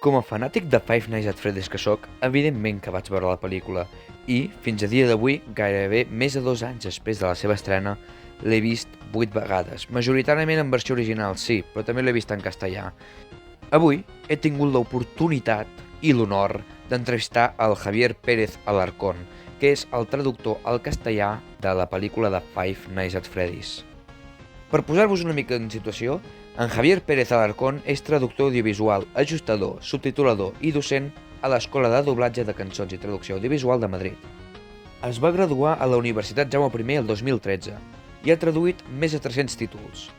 Com a fanàtic de Five Nights at Freddy's que sóc, evidentment que vaig veure la pel·lícula i, fins a dia d'avui, gairebé més de 2 anys després de la seva estrena, l'he vist 8 vegades, majoritàriament en versió original, sí, però també l'he vist en castellà. Avui he tingut l'oportunitat i l'honor d'entrevistar al Javier Pérez Alarcón, que és el traductor al castellà de la pel·lícula de Five Nights at Freddy's. Per posar-vos una mica en situació, en Javier Pérez Alarcón és traductor audiovisual, ajustador, subtitulador i docent a l'Escola de Doblatge de Cançons i Traducció Audiovisual de Madrid. Es va graduar a la Universitat Jaume I el 2013 i ha traduït més de 300 títols,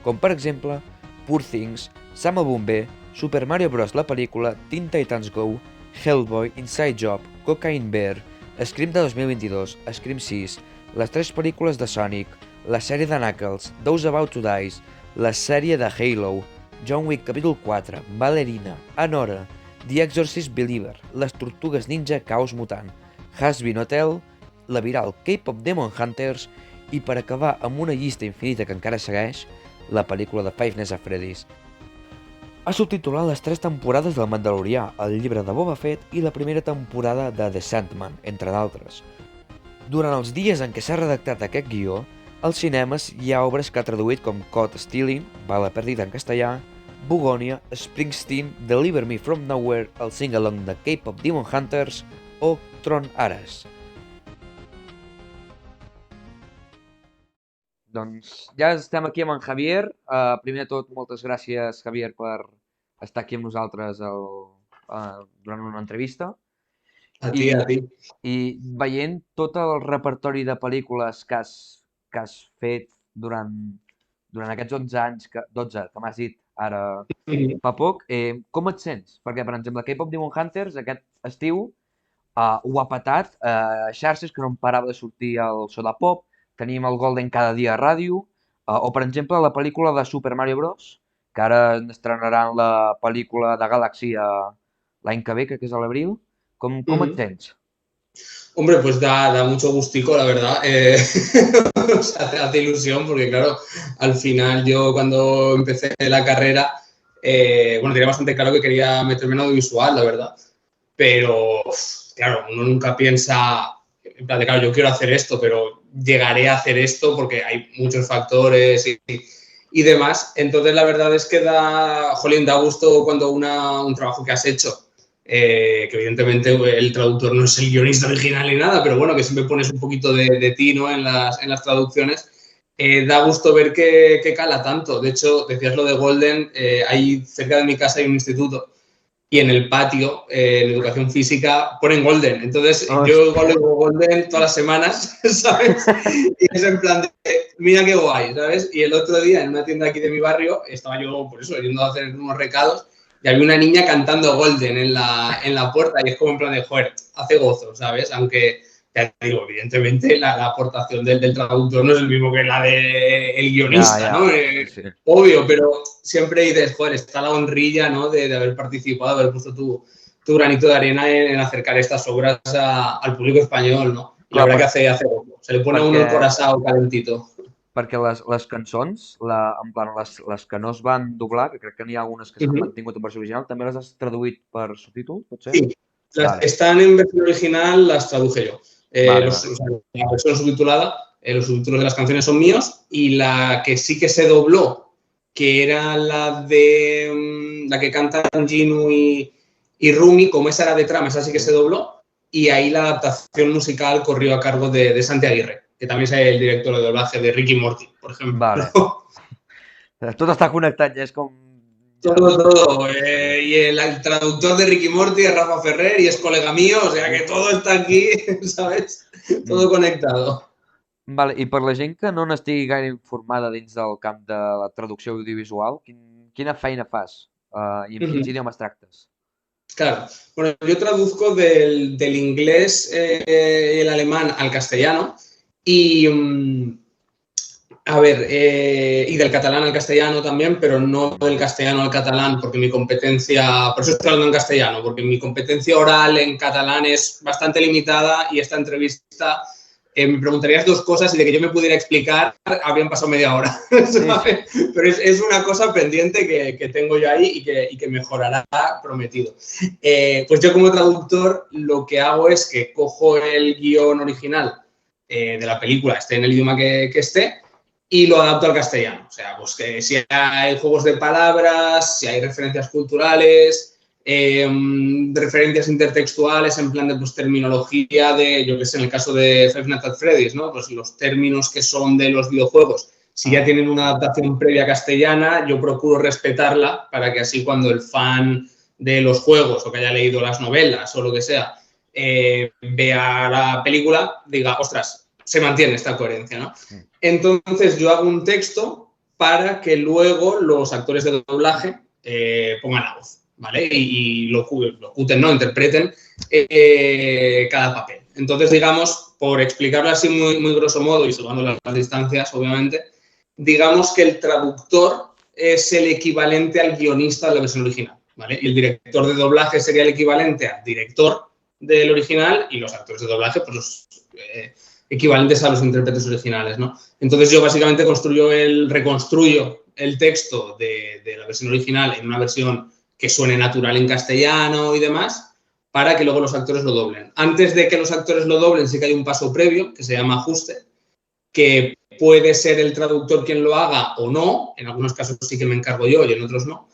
com per exemple Poor Things, Sam el Bomber, Super Mario Bros. La pel·lícula, Teen Titans Go, Hellboy, Inside Job, Cocaine Bear, Scream de 2022, Scream 6, les 3 pel·lícules de Sonic, la sèrie de Knuckles, Those About to Die, la sèrie de Halo, John Wick capítol 4, Ballerina, Anora, The Exorcist Believer, Les Tortugues Ninja Caos Mutant, Has-Been Hotel, la viral K-pop Demon Hunters i per acabar amb una llista infinita que encara segueix, la pel·lícula de Five Nights at Freddy's. Ha subtitulat les 3 temporades del Mandalorià, el llibre de Boba Fett i la primera temporada de The Sandman, entre d'altres. Durant els dies en què s'ha redactat aquest guió, als cinemes hi ha obres que ha traduït com Caught Stealing, Bala perdida en castellà, Bugonia, Springsteen, Deliver Me From Nowhere, el sing-along de K-pop Demon Hunters o Tron Ares. Doncs ja estem aquí amb en Javier. Primer de tot, moltes gràcies, Javier, per estar aquí amb nosaltres durant una entrevista. A ti. I veient tot el repertori de pel·lícules que has fet durant aquests 11 anys, 12, que m'has dit ara fa poc, com et sents? Perquè, per exemple, K-pop Demon Hunters aquest estiu ho ha patat, xarxes que no en parava de sortir el so de pop, tenim el Golden cada dia a ràdio, o per exemple la pel·lícula de Super Mario Bros, que ara estrenaran la pel·lícula de Galaxy l'any que ve, que és a l'abril. Com et sents? Hombre, pues da mucho gustico, la verdad. O sea, hace ilusión porque, claro, al final yo cuando empecé la carrera, tenía bastante claro que quería meterme en audiovisual, la verdad. Pero, claro, uno nunca piensa, en plan de, claro, yo quiero hacer esto, pero llegaré a hacer esto porque hay muchos factores y demás. Entonces, la verdad es que da gusto cuando un trabajo que has hecho, que evidentemente el traductor no es el guionista original ni nada, pero bueno, que siempre pones un poquito de ti, ¿no? en las traducciones, da gusto ver que cala tanto. De hecho, decías lo de Golden, ahí cerca de mi casa hay un instituto y en el patio, en educación física, ponen Golden. Entonces, yo igual digo Golden todas las semanas, ¿sabes? Y es en plan de, mira qué guay, ¿sabes? Y el otro día, en una tienda aquí de mi barrio, estaba yo, por eso, yendo a hacer unos recados y había una niña cantando Golden en la puerta y es como en plan de, joder, hace gozo, ¿sabes? Aunque, ya te digo, evidentemente la aportación del traductor no es el mismo que la del guionista, ¿no? Sí. Obvio, pero siempre dices, joder, está la honrilla, ¿no? De haber participado, de haber puesto tu granito de arena en acercar estas obras al público español, ¿no? Y la verdad que hace gozo. Se le pone a uno el corazón calentito. Perquè les cançons, en plan, les que no es van doblar, que crec que n'hi ha algunes que s'han mantingut en versió original, també les has traduït per subtítol, potser? Sí, están en versión original, las traduje yo. La versión subtitulada, los subtítulos de las canciones son míos y la que sí que se dobló, que era la que cantan Ginu y Rumi, como esa era de trama, esa sí que se dobló y ahí la adaptación musical corrió a cargo de Santi Aguirre, que també és el director de doblatge de Rick y Morty, por ejemplo. Vale. Tot està connectat, ja és com... Todo. Y el traductor de Rick y Morty es Rafa Ferrer y es colega mío, o sea que todo está aquí, ¿sabes? Todo conectado. Vale, i per la gent que no n'estigui gaire informada dins del camp de la traducció audiovisual, quina feina fas i en quins idiomes tractes? Claro, bueno, yo traduzco del inglés y el alemán al castellano y, a ver, y del catalán al castellano también, pero no del castellano al catalán porque mi competencia, por eso estoy hablando en castellano, porque mi competencia oral en catalán es bastante limitada y esta entrevista me preguntarías dos cosas y de que yo me pudiera explicar habrían pasado media hora. ¿Sabes? Pero es una cosa pendiente que tengo yo ahí y que mejorará, prometido. Pues yo como traductor lo que hago es que cojo el guión original de la película, esté en el idioma que esté, y lo adapto al castellano. O sea, pues que si hay juegos de palabras, si hay referencias culturales, referencias intertextuales en plan de pues, terminología de, yo que sé, en el caso de Five Nights at Freddy's, ¿no? Pues los términos que son de los videojuegos, si ya tienen una adaptación previa castellana, yo procuro respetarla para que así cuando el fan de los juegos o que haya leído las novelas o lo que sea, vea la película, diga, ostras, se mantiene esta coherencia, ¿no? Entonces yo hago un texto para que luego los actores de doblaje pongan la voz, ¿vale? Y locuten, ¿no? Interpreten cada papel. Entonces, digamos, por explicarlo así muy, muy grosso modo y salvando las distancias, obviamente, digamos que el traductor es el equivalente al guionista de la versión original, ¿vale? Y el director de doblaje sería el equivalente al director del original y los actores de doblaje, pues los equivalentes a los intérpretes originales, ¿no? Entonces yo básicamente reconstruyo el texto de la versión original en una versión que suene natural en castellano y demás, para que luego los actores lo doblen. Antes de que los actores lo doblen sí que hay un paso previo que se llama ajuste, que puede ser el traductor quien lo haga o no, en algunos casos sí que me encargo yo y en otros no.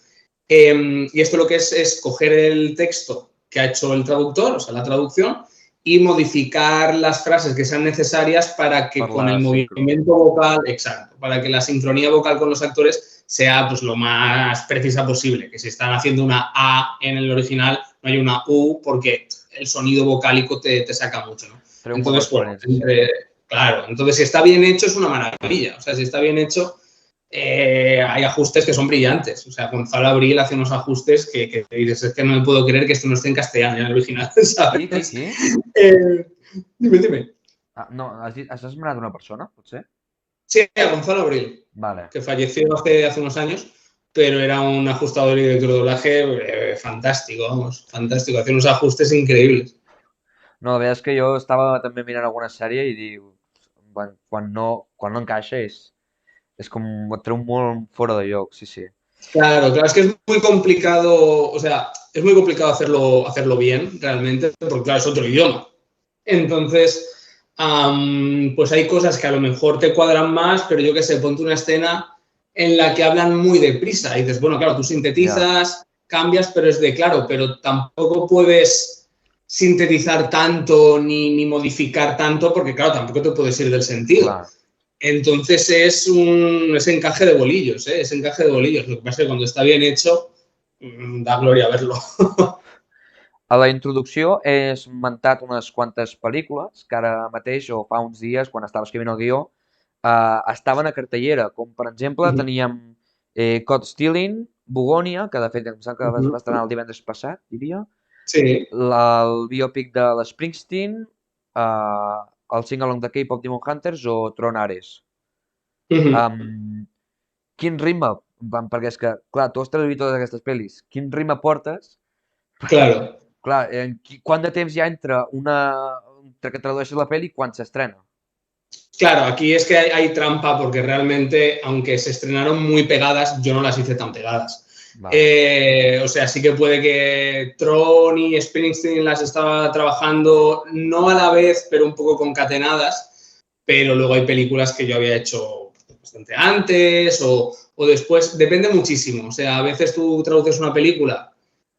Y esto lo que es coger el texto que ha hecho el traductor, o sea, la traducción, y modificar las frases que sean necesarias para que con el movimiento vocal, exacto, para que la sincronía vocal con los actores sea pues lo más precisa posible, que si están haciendo una A en el original, no hay una U porque el sonido vocálico te saca mucho, ¿no? Pero entonces, bueno, claro, entonces si está bien hecho es una maravilla, o sea, si está bien hecho hay ajustes que son brillantes. O sea, Gonzalo Abril hace unos ajustes que dices, es que no me puedo creer que esto no esté en castellano en el original, ¿sabes? Sí? Dime. No, has esmenat una persona, potser? Sí, a Gonzalo Abril, Vale. que falleció hace unos años, pero era un ajustador y director de doblaje fantástico, vamos, fantástico. Hace unos ajustes increïbles. No, la veritat és que jo estava també mirant alguna sèrie i diu, quan no encaixa és com et treu molt fora de lloc, sí, sí. Claro, es que es muy complicado, o sea, es muy complicado hacerlo bien realmente, porque claro, es otro idioma. Entonces, pues hay cosas que a lo mejor te cuadran más, pero yo qué sé, ponte una escena en la que hablan muy deprisa y dices, bueno, claro, tú sintetizas, cambias, pero es de claro, pero tampoco puedes sintetizar tanto ni modificar tanto porque, claro, tampoco te puedes ir del sentido. Clar. Entonces es encaje de bolillos, ¿eh? Es encaje de bolillos. Lo que pasa es que cuando está bien hecho, da gloria verlo. A la introducció he esmentat unes quantes pel·lícules que ara mateix, o fa uns dies, quan estava escrivint el guió, estaven a cartellera, com per exemple teníem Caught Stealing, Bugònia, que de fet em sembla que va estrenar el divendres passat, diria. Sí. El biòpic de l'Springsteen, el Sing Along de K-Pop Demon Hunters o Tron Ares. Quin ritme, perquè és que, clar, tu has traduït totes aquestes pel·lis, quin ritme portes? Claro. Clar, quant de temps hi ha entre que tradueixes la pel·li i quan s'estrena? Claro, aquí es que hay trampa porque realmente, aunque se estrenaron muy pegadas, yo no las hice tan pegadas. Vale. O sea, sí que puede que Tron y Springsteen las estaba trabajando no a la vez, pero un poco concatenadas, pero luego hay películas que yo había hecho bastante antes o después, depende muchísimo. O sea, a veces tú traduces una película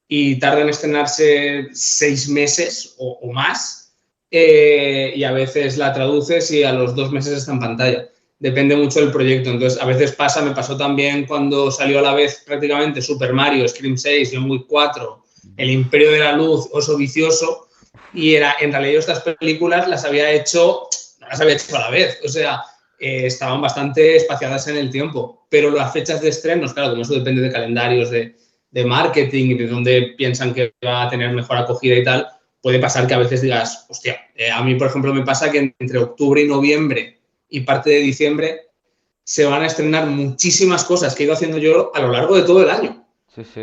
y tarda en estrenarse 6 meses o más, y a veces la traduces y a los 2 meses está en pantalla. Depende mucho del proyecto. Entonces, a veces me pasó también cuando salió a la vez prácticamente Super Mario, Scream 6, John Wick 4, El Imperio de la Luz, Oso Vicioso, y en realidad estas películas no las había hecho a la vez. O sea, estaban bastante espaciadas en el tiempo. Pero las fechas de estrenos, claro, como eso depende de calendarios de marketing y de dónde piensan que va a tener mejor acogida y tal, puede pasar que a veces digas, hostia, a mí, por ejemplo, me pasa que entre octubre y noviembre y parte de diciembre se van a estrenar muchísimas cosas que he ido haciendo yo a lo largo de todo el año. Sí, sí.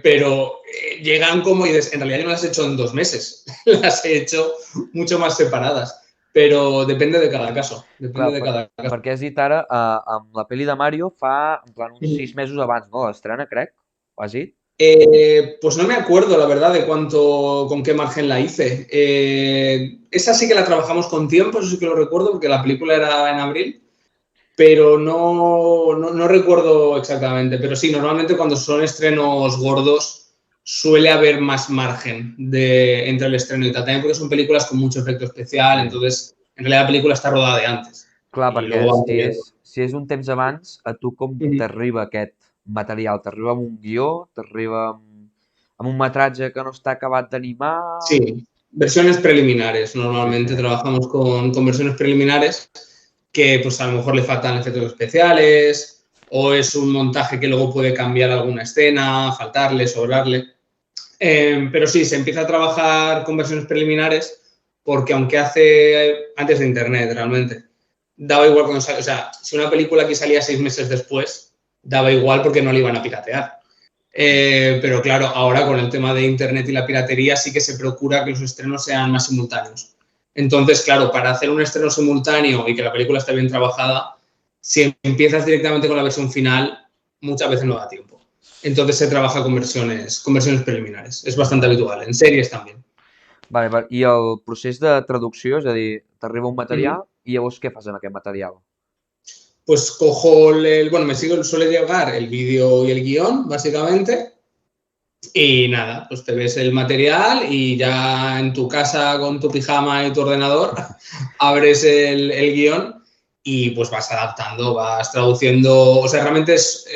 Pero llegan como, y en realidad yo no las he hecho en 2 meses, las he hecho mucho más separadas. Pero depende de cada caso, Clar, depende de cada caso. perquè has dit ara, amb la pel·li de Mario fa, en plan, uns 6 mesos abans, no? L'estrena, crec, ho has dit? Pues no me acuerdo, la verdad, de cuánto, con qué margen la hice. Esa sí que la trabajamos con tiempo, eso sí que lo recuerdo, porque la película era en abril, pero no recuerdo exactamente. Pero sí, normalmente cuando son estrenos gordos suele haber más margen entre el estreno y tal. También porque son películas con mucho efecto especial, Sí. entonces en realidad la película está rodada de antes. Clar, Y perquè luego va si moviendo. és un temps abans, a tu com Ujú. t'arriba aquest material? T'arriba amb un guió? T'arriba amb un metratge que no està acabat d'animar? Sí, versiones preliminares. Sí, sí. Normalmente trabajamos con versiones preliminares que pues a lo mejor le faltan efectos especiales o es un montaje que luego puede cambiar alguna escena, faltarle, sobrarle. Pero sí, se empieza a trabajar con versiones preliminares porque aunque antes de Internet realmente, daba igual cuando salía, o sea, si una película aquí salía 6 meses después, daba igual porque no la iban a piratear. Pero claro, ahora con el tema de Internet y la piratería sí que se procura que los estrenos sean más simultáneos. Entonces, claro, para hacer un estreno simultáneo y que la película esté bien trabajada, si empiezas directamente con la versión final, muchas veces no da tiempo. Entonces se trabaja con versiones preliminares. Es bastante habitual, en series también. Vale, vale. I el procés de traducció, és a dir, t'arriba un Uh -huh. material i llavors què fas amb aquest material? Pues cojo suele llegar el vídeo y el guión, básicamente. Y nada, pues te ves el material y ya en tu casa con tu pijama y tu ordenador abres el guión y pues vas adaptando, vas traduciendo. O sea, realmente es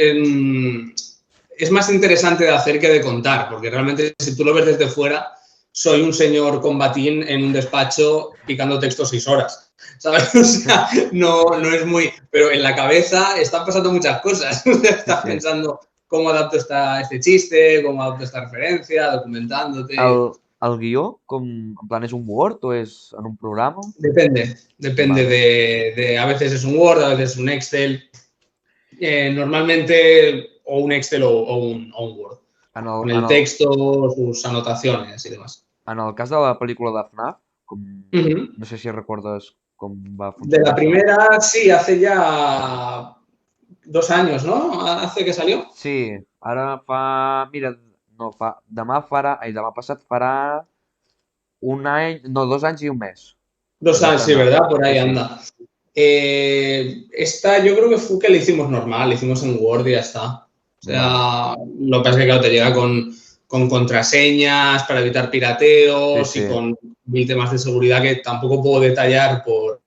más interesante de hacer que de contar, porque realmente si tú lo ves desde fuera, soy un señor combatín en un despacho picando texto 6 horas. ¿Sabes? O sea, no es muy. Pero en la cabeza están pasando muchas cosas. Sí, Estás sí. pensando cómo adapto este chiste, cómo adapto esta referencia, El, documentándote. el guió, com, en plan, és un Word o és en un programa? Depende Vale. a veces es un Word, a veces es un Excel. Normalmente o un Excel o un Word, En el, con en el el, texto, sus anotaciones y demás. en el cas de la pel·lícula de FNAF, com, Uh -huh. no sé si recordes com va De funcionar la això. primera, sí, hace ya 2 años, ¿no? Hace que salió. Sí, ara fa... Mira, no, demà passat farà un any, no, 2 anys i un mes que es 2 años, va sí, estrenar. ¿verdad? Por Sí, ahí sí. anda. Esta yo creo que fue que le hicimos normal, le hicimos en Word y ya está. O Vale. sea, lo que pasa es que claro, te llega con contraseñas para evitar Sí, pirateos y sí. con mil temas de seguridad que tampoco puedo detallar por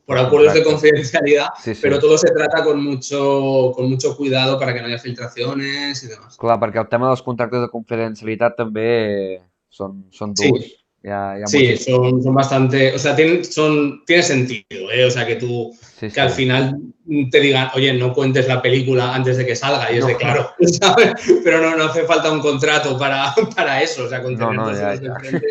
Per acuerdos de contracte. confidencialidad, Sí, sí. pero todo se trata con mucho cuidado para que no haya filtraciones y demás. Clar, perquè el tema dels contractes de confidencialitat també són durs. Sí, Hi ha sí, moltes... son bastante, o sea, tiene sentido, ¿eh? O sea, Sí, que al sí. final te digan, oye, no cuentes la película antes de que salga, y es No, de claro, ¿sabes? Pero no hace falta un contrato para eso, o sea, con no, tener no, 2 dedos de ja. frente.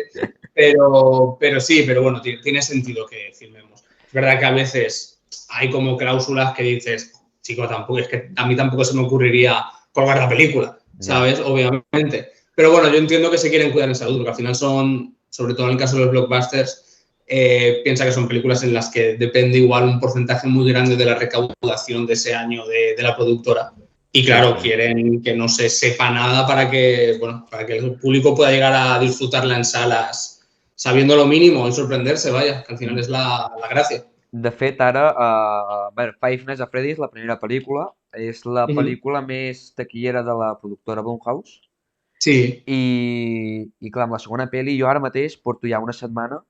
Pero sí, pero bueno, tiene sentido que filmemos. Es verdad que a veces hay como cláusulas que dices, chico, tampoco, es que a mí tampoco se me ocurriría colgar la película, Ja. ¿sabes? Obviamente. Pero bueno, yo entiendo que se quieren cuidar en salud, porque al final son, sobre todo en el caso de los blockbusters, piensa que son películas en las que depende igual un porcentaje muy grande de la recaudación de ese año de la productora. Y Sí, claro, sí. quieren que no se sepa nada para que el público pueda llegar a disfrutarla en salas sabiendo lo mínimo y sorprenderse, vaya, que al final es la gracia. De fet, ara, bé, Five Nights at Freddy's, la primera pel·lícula, és la Uh -huh. pel·lícula més taquillera de la productora Blumhouse. Sí. I clar, amb la segona pel·li, jo ara mateix porto ja una setmana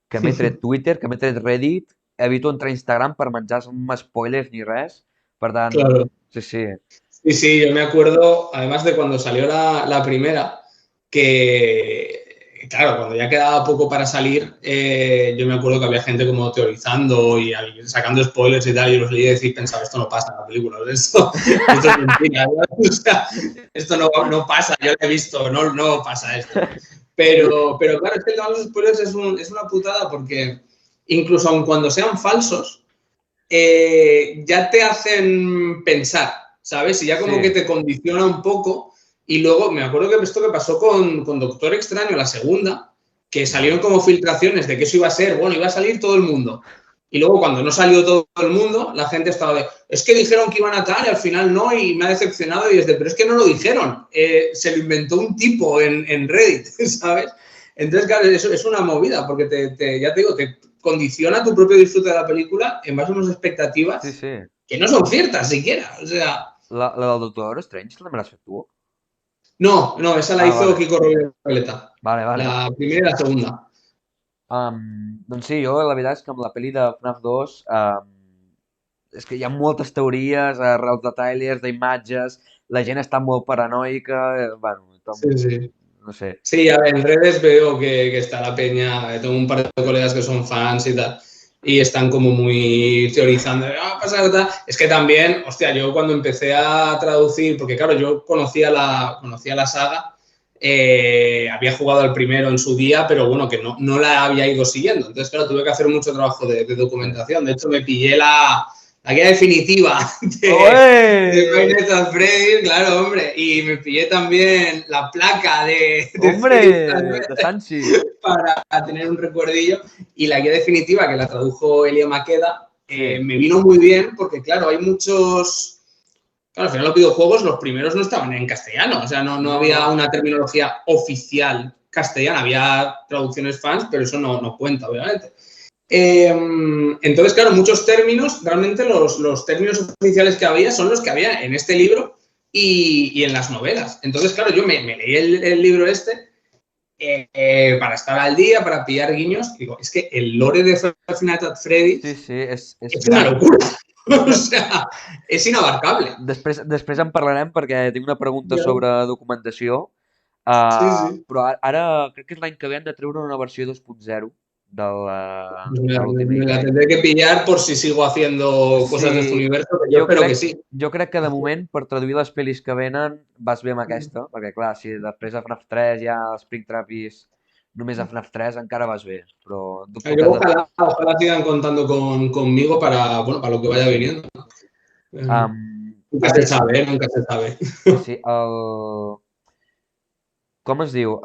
que m'he tret Twitter, que m'he tret Reddit, evito entrar a Instagram per menjar-me spoilers ni res. Per tant, Claro. sí, sí, Sí, sí, yo me acuerdo, además de cuando salió la primera, que, claro, cuando ya quedaba poco para salir, yo me acuerdo que había gente como teorizando y sacando spoilers y tal, y los leí y pensaba, esto no pasa en la película, esto es mentira, ¿no? O sea, esto no pasa, yo lo he visto, no pasa esto. Pero claro, es que todos los spoilers es una putada porque incluso aun cuando sean falsos, ya te hacen pensar, ¿sabes? Y ya como que sí, te condiciona un poco. Y luego me acuerdo que esto que pasó con Doctor Extraño, la segunda, que salieron como filtraciones de que eso iba a ser, bueno, iba a salir todo el mundo. Y luego cuando no salió todo el mundo, la gente estaba de, es que dijeron que iban a tal y al final no, y me ha decepcionado. Y es de, pero es que no lo dijeron, se lo inventó un tipo en Reddit, ¿sabes? Entonces, claro, eso es una movida, porque ya te digo, te condiciona tu propio disfrute de la película en base a unas expectativas que no son ciertas siquiera. O sea, La del Doctor Strange també l'has fet tu? no, esa la hizo vale. Kiko Revioleta. Vale. La primera y la segunda. Doncs sí, jo la veritat és que amb la pel·li de FNAF 2 és que hi ha moltes teories arrel de trailers, d'imatges, la gent està molt paranoica, bueno, Sí. no sé. Sí, a ver, en redes veo que está la peña, tengo un par de colegas que son fans y tal, y están como muy teorizando, va a pasar tal. Es que también, hostia, yo cuando empecé a traducir, porque claro, yo conocía la saga, había jugado al primero en su día, pero bueno, que no la había ido siguiendo. Entonces, claro, tuve que hacer mucho trabajo de documentación. De hecho, me pillé la guía definitiva de Five Nights at Freddy's, claro, hombre. Y me pillé también la placa de Sanchi! Para tener un recuerdillo. Y la guía definitiva, que la tradujo Elia Maqueda, Sí. me vino muy bien porque, claro, hay muchos... Claro, al final los videojuegos, los primeros no estaban en castellano, o sea, no había una terminología oficial castellana, había traducciones fans, pero eso no cuenta, obviamente. Entonces, claro, muchos términos, realmente los términos oficiales que había son los que había en este libro y en las novelas. Entonces, claro, yo me leí el libro este para estar al día, para pillar guiños. Digo, es que el lore de Five Nights at Freddy's és una locura. O sea, és inabarcable. Després en parlarem perquè tinc una pregunta sobre documentació. Sí. Però ara crec que és l'any que ve han de treure una versió 2.0 de l'Ultimate Me la Guide. tendré que pillar por si sigo haciendo cosas de este universo, que yo espero que sí. Jo crec que de moment, per traduir les pel·lis que venen, vas bé amb aquesta, perquè clar, si després a FNAF 3 hi ha Springtrap i només a FNAF 3 encara vas bé, però dubto que... Yo ojalá sigan contando conmigo para lo que vaya viniendo. Nunca se sabe, nunca se sabe. Sí, com es diu?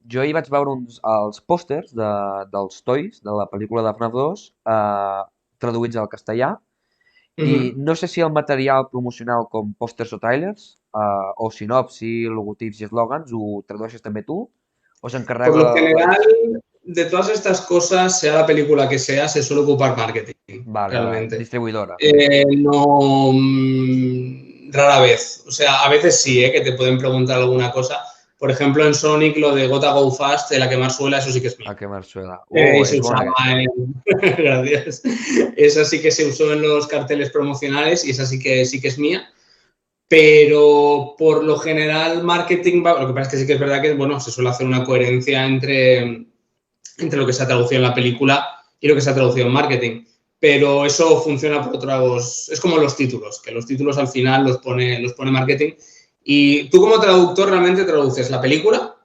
Jo ahir vaig veure els pòsters dels toys de la pel·lícula de FNAF 2 traduïts al castellà i no sé si el material promocional com pòsters o trailers o sinopsi, logotips i eslògans ho tradueixes també tu o s'encarrega... Por lo general, de todas estas cosas, sea la película que sea, se suele ocupar marketing, realmente. Distribuidora. No, rara vez. O sea, a veces sí, que te pueden preguntar alguna cosa. Por ejemplo, en Sonic, lo de Gotta Go Fast, la quemar suela, eso sí que es mío. La quemar suela. Se usaba Gracias. Esa sí que se usó en los carteles promocionales y esa sí que es mía. Pero por lo general marketing lo que pasa es que sí que es verdad que se suele hacer una coherencia entre lo que se ha traducido en la película y lo que se ha traducido en marketing. Pero eso funciona por otros... Es como los títulos, que los títulos al final los pone marketing. Y tú como traductor realmente traduces la película,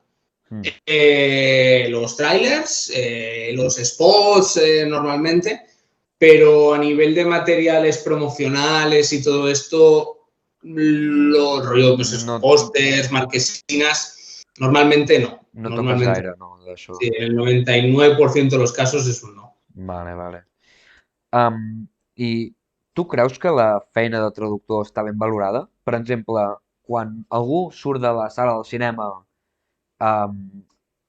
los trailers, los spots normalmente, pero a nivel de materiales promocionales y todo esto... los rollos, pósters, marquesinas, normalmente no. No toques gaire, no, d'això. Sí, el 99% de los casos és un no. Vale. I tu creus que la feina de traductor està ben valorada? Per exemple, quan algú surt de la sala del cinema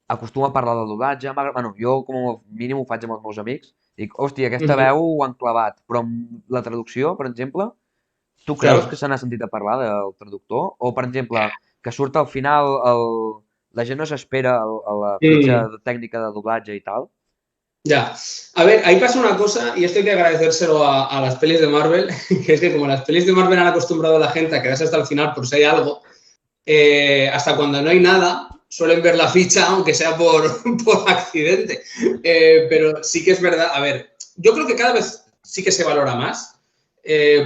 acostuma a parlar del doblatge, bueno, jo com a mínim ho faig amb els meus amics, dic, hòstia, aquesta veu ho han clavat, però amb la traducció, per exemple, tu creus que se n'ha sentit a parlar del traductor? O, per exemple, que surt al final, la gent no s'espera a la fitxa tècnica de doblatge y tal? Ya. A ver, ahí pasa una cosa, y esto hay que agradecérselo a las pelis de Marvel, que es que como las pelis de Marvel han acostumbrado a la gente a quedarse hasta el final por si hay algo, hasta cuando no hay nada, suelen ver la ficha, aunque sea por accidente. Pero sí que es verdad, a ver, yo creo que cada vez sí que se valora más,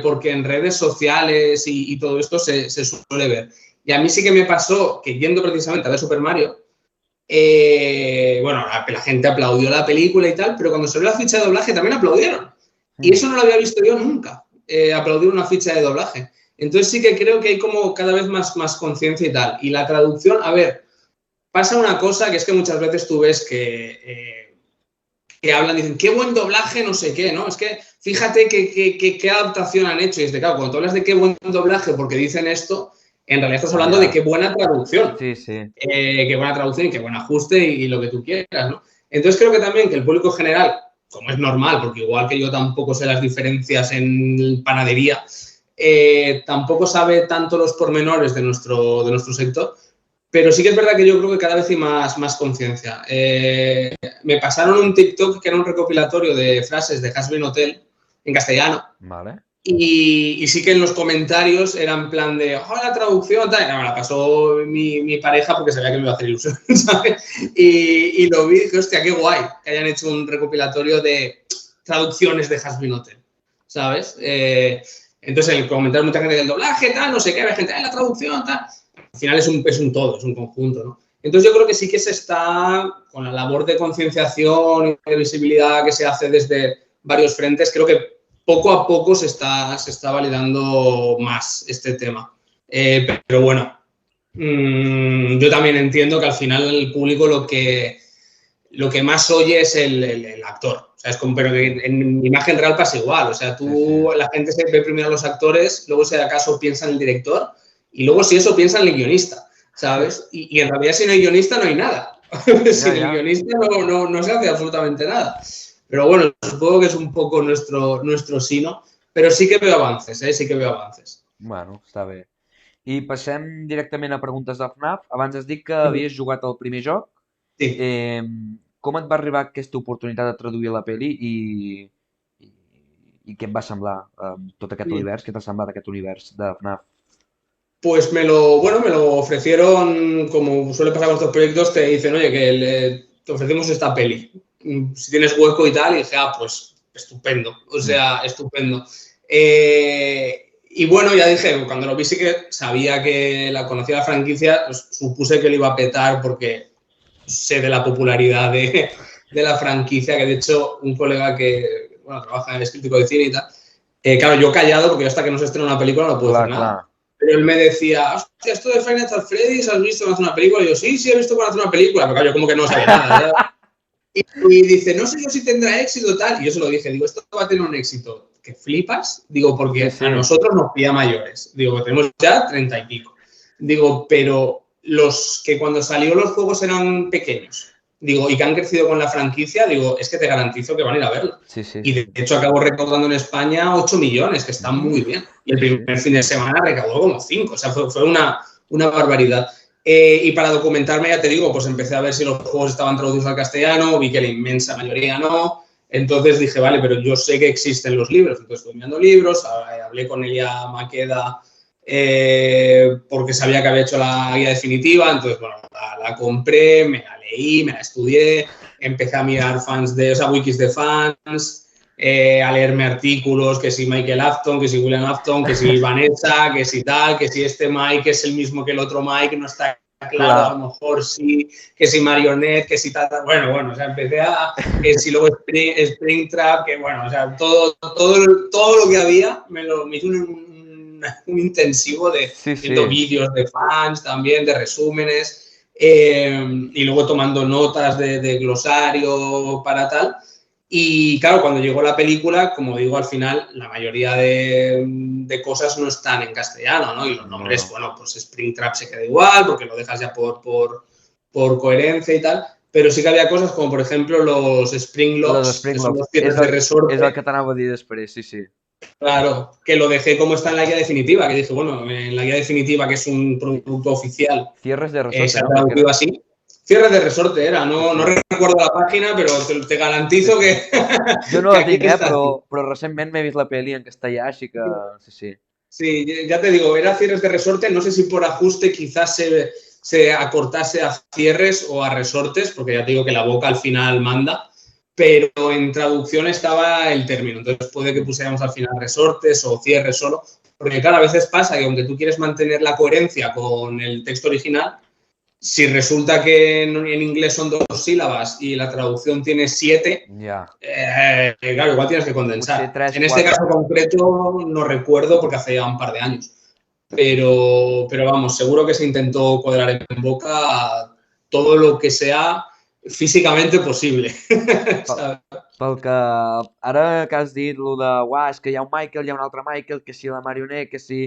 porque en redes sociales y todo esto se suele ver. Y a mí sí que me pasó que yendo precisamente a ver Super Mario, la gente aplaudió la película y tal, pero cuando salió la ficha de doblaje también aplaudieron. Y eso no lo había visto yo nunca, aplaudir una ficha de doblaje. Entonces sí que creo que hay como cada vez más conciencia y tal. Y la traducción, a ver, pasa una cosa que es que muchas veces tú ves que hablan, dicen, qué buen doblaje, no sé qué, ¿no? Es que fíjate qué adaptación han hecho. Y es de, claro, cuando tú hablas de qué buen doblaje porque dicen esto, en realidad estás hablando de qué buena traducción. Sí, sí. Qué buena traducción y qué buen ajuste y lo que tú quieras, ¿no? Entonces creo que también que el público general, como es normal, porque igual que yo tampoco sé las diferencias en panadería, tampoco sabe tanto los pormenores de nuestro sector, pero sí que es verdad que yo creo que cada vez hay más conciencia. Me pasaron un TikTok que era un recopilatorio de frases de Has Been Hotel en castellano. Vale. Y sí que en los comentarios era en plan de, oh, la traducción, tal. No, me la pasó mi pareja porque sabía que me iba a hacer ilusión, ¿sabes? Y lo vi y dije, hostia, qué guay que hayan hecho un recopilatorio de traducciones de Has Been Hotel, ¿sabes? Entonces en el comentario mucha gente del doblaje, tal, no sé qué, había gente, la traducción, tal. Al final es un todo, es un conjunto, ¿no? Entonces yo creo que sí que se está, con la labor de concienciación y de visibilidad que se hace desde varios frentes, creo que poco a poco se está validando más este tema. Pero bueno, yo también entiendo que al final el público lo que más oye es el actor. O sea, es como, pero en imagen real pasa igual. O sea, la gente se ve primero a los actores, luego si acaso piensa en el director y luego si eso piensa en el guionista, ¿sabes? Y en realidad si no hay guionista no hay nada. Sin el guionista no se hace absolutamente nada. Pero bueno, supongo que és un poco nuestro sino, però sí que veo avances, sí que veo avances. Bueno, està bé. I passem directament a preguntes de FNAF. Abans has dit que havies jugat al primer joc. Sí. Com et va arribar aquesta oportunitat de traduir la peli i què et va semblar tot aquest univers? Què t'ha semblat aquest univers de FNAF? Pues me lo ofrecieron, como suele pasar con estos proyectos, te dicen, oye, que te ofrecemos esta peli. Si tienes hueco y tal, y dije, pues estupendo, o sea, estupendo. Y bueno, ya dije, cuando lo vi sí que sabía que conocía la franquicia, pues supuse que lo iba a petar porque sé de la popularidad de la franquicia, que de hecho un colega que, bueno, trabaja, es crítico de cine y tal, claro, yo callado, porque hasta que no se estrena una película no puedo decir nada. Pero él me decía, hostia, esto de Five Nights at Freddy's, ¿has visto cuando hace una película? Y yo, sí, he visto cuando hace una película, pero claro, yo como que no sabía nada. Y dice, no sé yo si tendrá éxito tal. Y yo se lo dije, digo, esto va a tener un éxito que flipas, digo, porque a nosotros nos pilla mayores. Digo, tenemos ya 30 y pico. Digo, pero los que cuando salió los juegos eran pequeños, digo, y que han crecido con la franquicia, digo, es que te garantizo que van a ir a verlo. Y de hecho acabo recaudando en España 8 millones, que está muy bien. Y el primer fin de semana recaudó como 5, o sea, fue una barbaridad. Y para documentarme, ya te digo, pues empecé a ver si los juegos estaban traducidos al castellano, vi que la inmensa mayoría no. Entonces dije, vale, pero yo sé que existen los libros. Entonces estoy mirando libros, hablé con Elia Maqueda porque sabía que había hecho la guía definitiva. Entonces, bueno, la compré, me la leí, me la estudié, empecé a mirar wikis de fans, a leerme artículos, que si Michael Afton, que si William Afton, que si Vanessa, que si tal, que si este Mike es el mismo que el otro Mike, no está claro, a lo mejor sí, que si Marionette, que si tal, bueno, o sea, empecé que si luego Springtrap, que bueno, o sea, todo lo que había, me hice un intensivo de viendo vídeos de fans también, de resúmenes, y luego tomando notas de glosario para tal. Y claro, cuando llegó la película, como digo, al final la mayoría de cosas no están en castellano, ¿no? Y los nombres, bueno, pues Springtrap se queda igual porque lo dejas ya por coherencia y tal. Pero sí que había cosas como, por ejemplo, los Springlocks, que son los cierres de resorte. És el que t'anava a dir després, sí. Claro, que lo dejé como está en la guía definitiva, que dije, bueno, en la guía definitiva, que es un producto oficial, Cierres de resorte, se ha traducido así. Cierres de resorte era, no recuerdo la pàgina, però te garantizo que... Jo no la tinc, però recentment m'he vist la peli en castellà, així que sí. Sí, ya te digo, era cierres de resorte, no sé si por ajuste quizás se acortase a cierres o a resortes, porque ya te digo que la boca al final manda, pero en traducción estaba el término, entonces puede que pusiéramos al final resortes o cierres solo, porque claro, a veces pasa que aunque tú quieres mantener la coherencia con el texto original, si resulta que en inglés son 2 sílabas y la traducción tiene 7, claro, igual tienes que condensar. En este caso concreto no recuerdo porque hace ya un par de años. Pero vamos, seguro que se intentó cuadrar en boca todo lo que sea físicamente posible. ¿Sabes? Pel que ara que has dit lo de, uah, és que hi ha un Michael, hi ha un altre Michael, que si la Marionette, que si...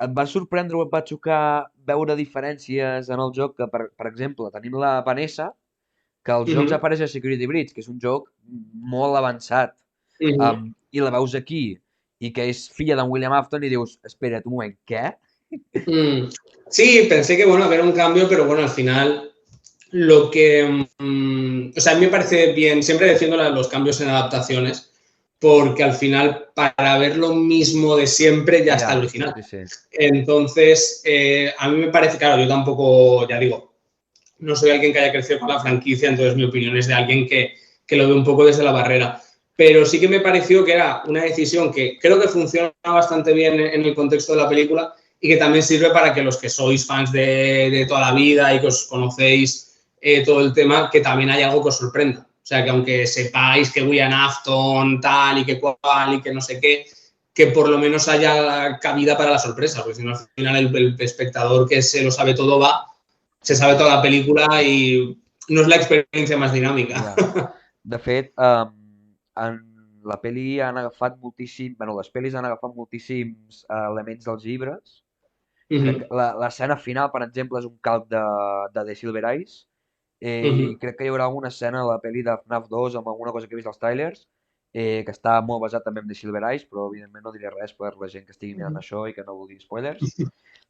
et va sorprendre o et va xocar veure diferències en el joc que, per exemple, tenim la Vanessa, que als jocs apareix a Security Breach, que és un joc molt avançat, i la veus aquí, i que és filla d'en William Afton, i dius, espera't un moment, què? Sí, pensé que, bueno, haber un cambio, pero bueno, al final lo que... o sea, a mí me parece bien, siempre defiendo los cambios en adaptaciones, porque al final, para ver lo mismo de siempre, ya está el original. Sí, sí. Entonces, a mí me parece, claro, yo tampoco, ya digo, no soy alguien que haya crecido con la franquicia, entonces mi opinión es de alguien que lo ve un poco desde la barrera. Pero sí que me pareció que era una decisión que creo que funciona bastante bien en el contexto de la película y que también sirve para que los que sois fans de toda la vida y que os conocéis todo el tema, que también hay algo que os sorprenda. O sea, que aunque sepáis que William Afton, tal y que cual y que no sé qué, que por lo menos haya cabida para la sorpresa, porque si no, al final el espectador que se lo sabe todo va, se sabe toda la película y no es la experiencia más dinámica. De fet, en la pel·li han agafat moltíssim... Bueno, les pel·lis han agafat moltíssims elements dels llibres. Crec que l'escena final, per exemple, és un calc de The Silver Eyes. I crec que hi haurà alguna escena a la pel·li de FNAF 2 amb alguna cosa que he vist als trailers que està molt basat també en The Silver Eyes, però evidentment no diré res per la gent que estigui mirant això i que no vulgui spoilers.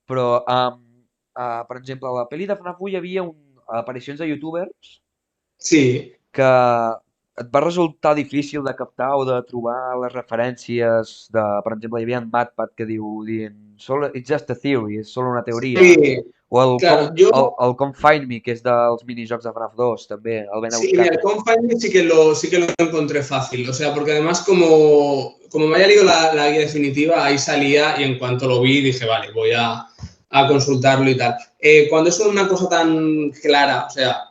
Però, per exemple, a la pel·li de FNAF 1 hi havia aparicions de youtubers que et va resultar difícil de captar o de trobar les referències de, per exemple, hi havia en MatPat que dient it's just a theory, és solo una teoria. Sí, o el, claro, el Come Find Me, que és dels minijocs de FNAF 2, també, el ven a sí, buscar. mira, el Come Find Me sí que lo encontré fácil, o sea, porque además como me haya leído la guía definitiva, ahí salía y en cuanto lo vi dije, vale, voy a consultarlo y tal. Cuando es una cosa tan clara, o sea,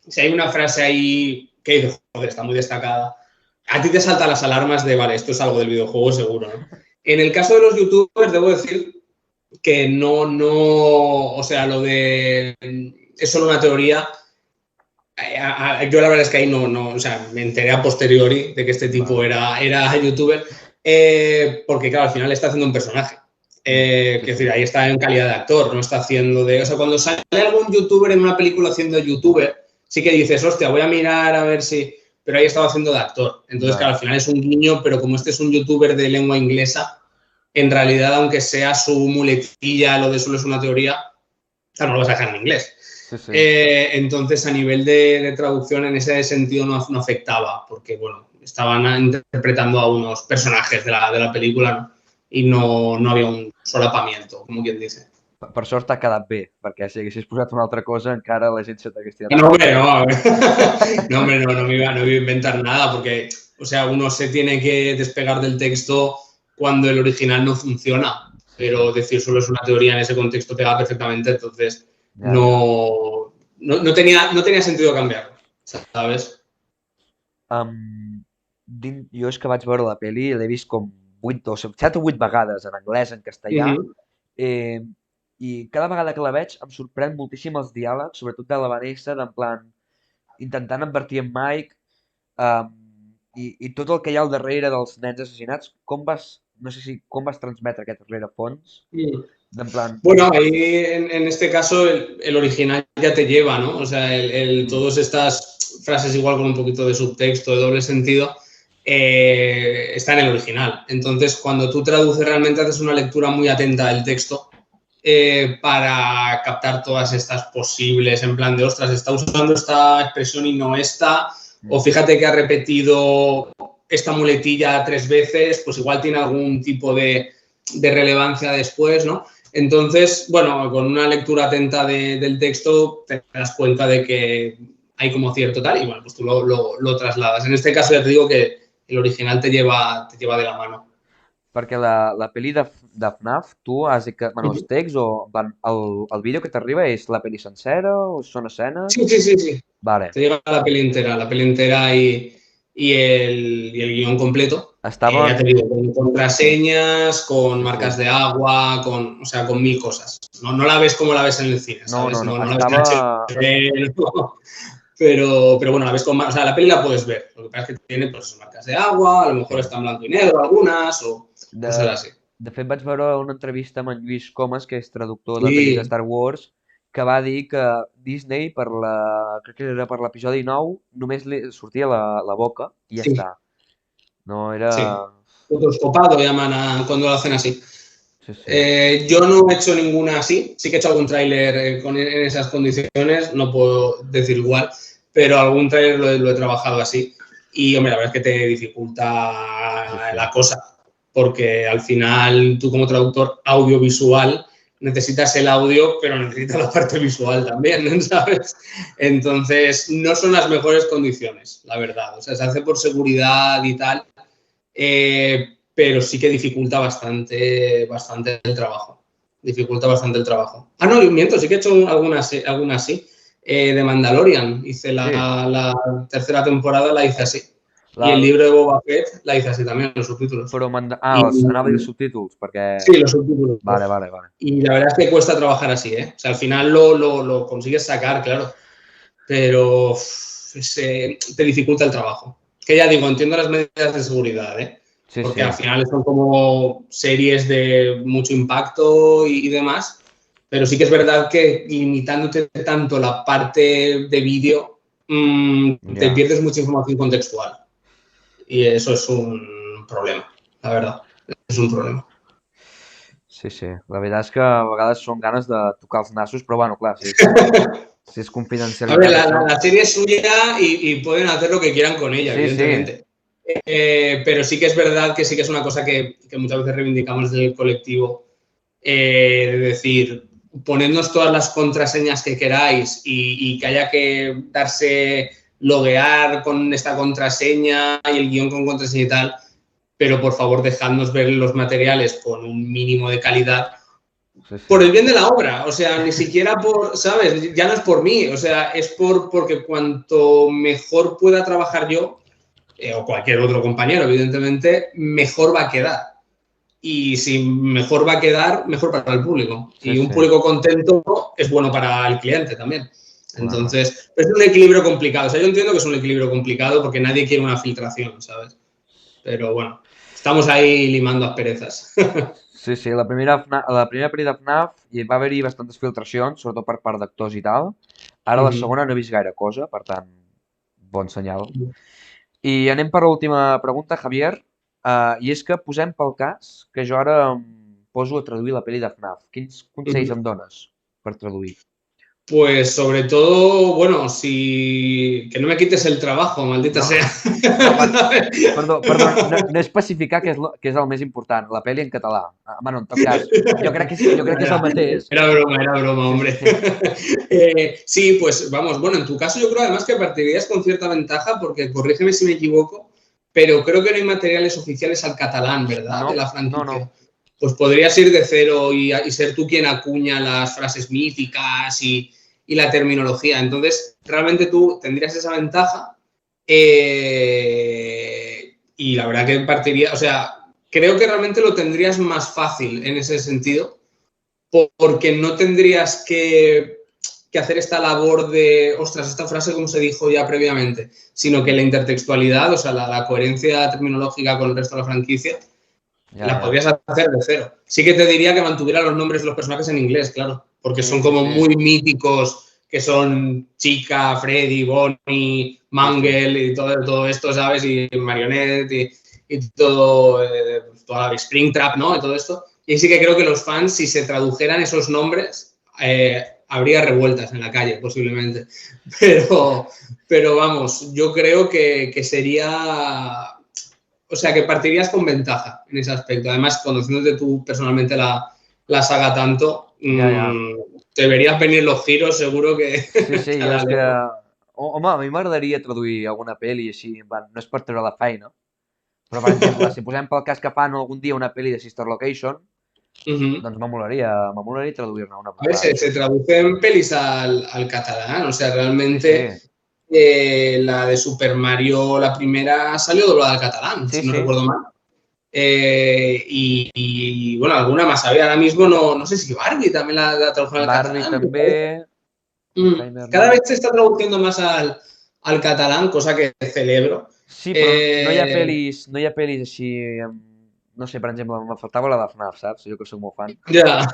si hay una frase ahí que dices, joder, está muy destacada, a ti te saltan las alarmas de, vale, esto es algo del videojuego seguro, ¿no? En el caso de los youtubers, debo decir que no, o sea, lo de es solo una teoría. Yo la verdad es que ahí no, o sea, me enteré a posteriori de que este tipo era youtuber, porque claro, al final está haciendo un personaje. Es decir, ahí está en calidad de actor, no está haciendo de... O sea, cuando sale algún youtuber en una película haciendo youtuber, sí que dices, hostia, voy a mirar a ver si... Pero ahí estaba haciendo de actor. Entonces, claro, al final es un guiño, pero como este es un youtuber de lengua inglesa, en realidad, aunque sea su muletilla, lo de solo es una teoría, claro, no lo vas a dejar en inglés. Sí, sí. Entonces, a nivel de traducción, en ese sentido no afectaba, porque, bueno, estaban interpretando a unos personajes de la película, ¿no? I no había un solapamiento, com quien dice. Per sort t'ha quedat bé, perquè si haguessis posat una altra cosa encara la gent se t'hagués tirat. No, hombre, no me iba a inventar nada, porque, o sea, uno se tiene que despegar del texto cuando el original no funciona, pero decir solo es una teoría en ese contexto pega perfectamente, entonces no tenía sentido cambiarlo, ¿sabes? Jo és que vaig veure la pel·li i l'he vist com 7 o 8 vegades en anglès, en castellà, i cada vegada que la veig em sorprèn moltíssim els diàlegs, sobretot de la Vanessa, d'en plan, intentant advertir en Mike, i tot el que hi ha al darrere dels nens assassinats, no sé si com vas transmetre aquest rerefons, en plan... Bueno, ahí en este caso el original ya te lleva, ¿no? O sea, todas estas frases igual con un poquito de subtexto, de doble sentido, está en el original. Entonces, cuando tú traduces realmente haces una lectura muy atenta del texto para captar todas estas posibles, en plan de, ostras, está usando esta expresión y no esta, o fíjate que ha repetido esta muletilla 3 veces, pues igual tiene algún tipo de relevancia después, ¿no? Entonces, bueno, con una lectura atenta del texto te das cuenta de que hay como cierto tal y, bueno, pues tú lo trasladas. En este caso ya te digo que el original te lleva de la mano. Perquè la pel·li de FNAF, tu has dit que, bueno, els texts o el vídeo que t'arriba és la pel·li sencera o són escenes? Sí. Vale. Te llega la peli entera y el guión completo. Estava... Ya te digo, con contraseñas, con marcas de agua, o sea, con mil cosas. No la ves como la ves en el cine, ¿sabes? No la ves en Estava... HD, no. Pero bueno, la ves con... O sea, la peli la puedes ver. Lo que pasa es que tiene pues, marcas de agua, a lo mejor está en blanco y negro algunas o cosas así. De fet, vaig veure una entrevista amb en Lluís Comas, que és traductor de pel·lis de Sí, Star Wars, que va dir que Disney, crec que era per l'episodi 9, només li sortia la boca i ja sí, està. No era... sí. Rotoscopado llaman cuando lo hacen así. Sí, sí. Yo no he hecho ninguna así, sí que he hecho algún tráiler en esas condiciones, no puedo decir igual, pero algún tráiler lo he trabajado así. Y, hombre, la verdad es que te dificulta Sí, sí. la cosa, porque al final tú como traductor audiovisual necesitas el audio, pero necesitas la parte visual también, ¿sabes? Entonces, no son las mejores condiciones, la verdad. O sea, se hace por seguridad y tal, pero sí que dificulta bastante el trabajo. Dificulta bastante el trabajo. Ah, no, miento, sí que he hecho algunas sí. De Mandalorian hice Sí, la tercera temporada, la hice así. Y el la, libro de Boba Fett la hice así también, los subtítulos. però Y anava a dir els subtítols, perquè... sí, los subtítulos. Vale, vale, vale. Y la verdad es que cuesta trabajar así, ¿eh? O sea, al final lo consigues sacar, claro, pero te dificulta el trabajo. Que ya digo, entiendo las medidas de seguridad, ¿eh? Sí, Porque sí. al final son como series de mucho impacto y demás, pero sí que es verdad que limitándote tanto la parte de vídeo, te pierdes mucha información contextual. Y eso es un problema, la verdad. Es un problema. Sí, sí. La veritat és que a vegades són ganes de tocar els nassos, però bueno, clar, si és A ver, confidencialitat això... la serie es suya y pueden hacer lo que quieran con ella, Sí, sí. evidentemente. Pero sí que es verdad que sí que es una cosa que muchas veces reivindicamos desde el colectivo, de decir, ponednos todas las contraseñas que queráis y que haya que darse loguear con esta contraseña y el guión con contraseña y tal, pero por favor dejadnos ver los materiales con un mínimo de calidad Sí, sí. por el bien de la obra, o sea, ni siquiera por, ¿sabes? Ya no es por mí, o sea, es porque cuanto mejor pueda trabajar yo, o cualquier otro compañero, evidentemente, mejor va a quedar. Y si mejor va a quedar, mejor para el público. Sí, Y un sí. público contento es bueno para el cliente también. Entonces, es un equilibrio complicado. O sea, yo entiendo que es un equilibrio complicado porque nadie quiere una filtración, ¿sabes? Pero bueno, estamos ahí limando asperezas. Sí, sí, la primera pel·li de FNAF hi va haver-hi bastantes filtracions, sobretot per part d'actors i tal. Ara la segona no he vist gaire cosa, per tant, bon senyal. I anem per l'última pregunta, Javier, i és que posem pel cas que jo ara em poso a traduir la pel·li de FNAF. Quins consells em dones per traduir? Pues sobre todo, bueno, que no me quites el trabajo, maldita No. sea. Perdó, no especificar què és el més important, la pel·li en català. Bueno, en tot cas, jo crec que és el mateix. Era broma, hombre. Sí, pues vamos, bueno, en tu caso yo creo además que partirías con cierta ventaja porque, corrígeme si me equivoco, pero creo que no hay materiales oficiales al catalán, ¿verdad? No, de la franquicia. no. Pues podrías ir de cero y ser tú quien acuña las frases míticas y la terminología. Entonces, realmente tú tendrías esa ventaja y la verdad que partiría, o sea, creo que realmente lo tendrías más fácil en ese sentido porque no tendrías que hacer esta labor de, ostras, esta frase como se dijo ya previamente, sino que la intertextualidad, o sea, la coherencia terminológica con el resto de la franquicia, la podrías hacer de cero. Sí que te diría que mantuviera los nombres de los personajes en inglés, claro, porque son como muy míticos, que son Chica, Freddy, Bonnie, Mangle y todo esto, ¿sabes? Y Marionette y todo, toda la Springtrap, ¿no? Y todo esto. Y sí que creo que los fans, si se tradujeran esos nombres, habría revueltas en la calle, posiblemente. Pero vamos, yo creo que sería... O sea, que partirías con ventaja en ese aspecto. Además, conociéndote tú personalmente la saga tanto, te verías venir los giros, seguro que... Sí, jo és que... Home, a mi m'agradaria traduir alguna pel·li així, no és per treure la feina, però, per exemple, si posem pel cas que fan algun dia una pel·li de Sister Location, doncs m'amolaria traduir-ne una. A ver, se traducen pelis al catalán, o sea, realmente... La de Super Mario, la primera, salió doblada al catalán, si no recuerdo mal. Bueno, alguna más había. Ahora mismo no sé si Barbie también la tradujeron al Barbie catalán. també, Oppenheimer Cada no. vez se está traduciendo más al catalán, cosa que celebro. Sí, però no hi ha pel·lis així, no sé, per exemple, me faltava la de FNAF, saps? Jo que soc molt fan. Ya,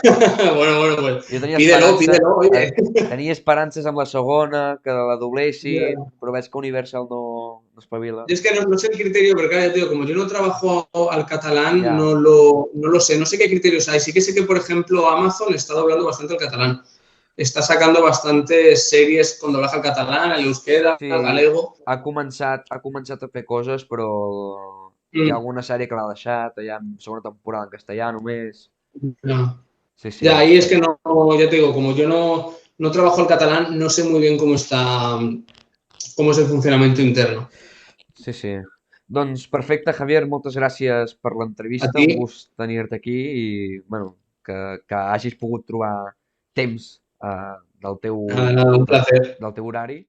bueno, pues Jo pídelo, oye. tenia esperances amb la segona, que la Ya. doblessin, però veig que Universal no espavila. Yo es que no sé el criterio, pero claro, ya te digo, como yo no trabajo al catalán, Ja, no lo sé, no sé qué criterios hay. Sí que sé que, por ejemplo, Amazon está doblando bastante al catalán. Está sacando bastantes series con doblaje al catalán, al euskera, sí, al galego. ha començat a fer coses, però hi ha Mm, alguna sèrie que l'ha deixat, hi ha segona temporada en castellà només. ya. Sí, sí, Ya, ahí es que no, ya te digo, como yo no trabajo el catalán, no sé muy bien cómo es el funcionamiento interno. sí, sí. Doncs perfecte, Javier, moltes gràcies per A l'entrevista, ti, un gust tenir-te aquí i, bueno, que hagis pogut trobar temps del teu, un placer. del teu horari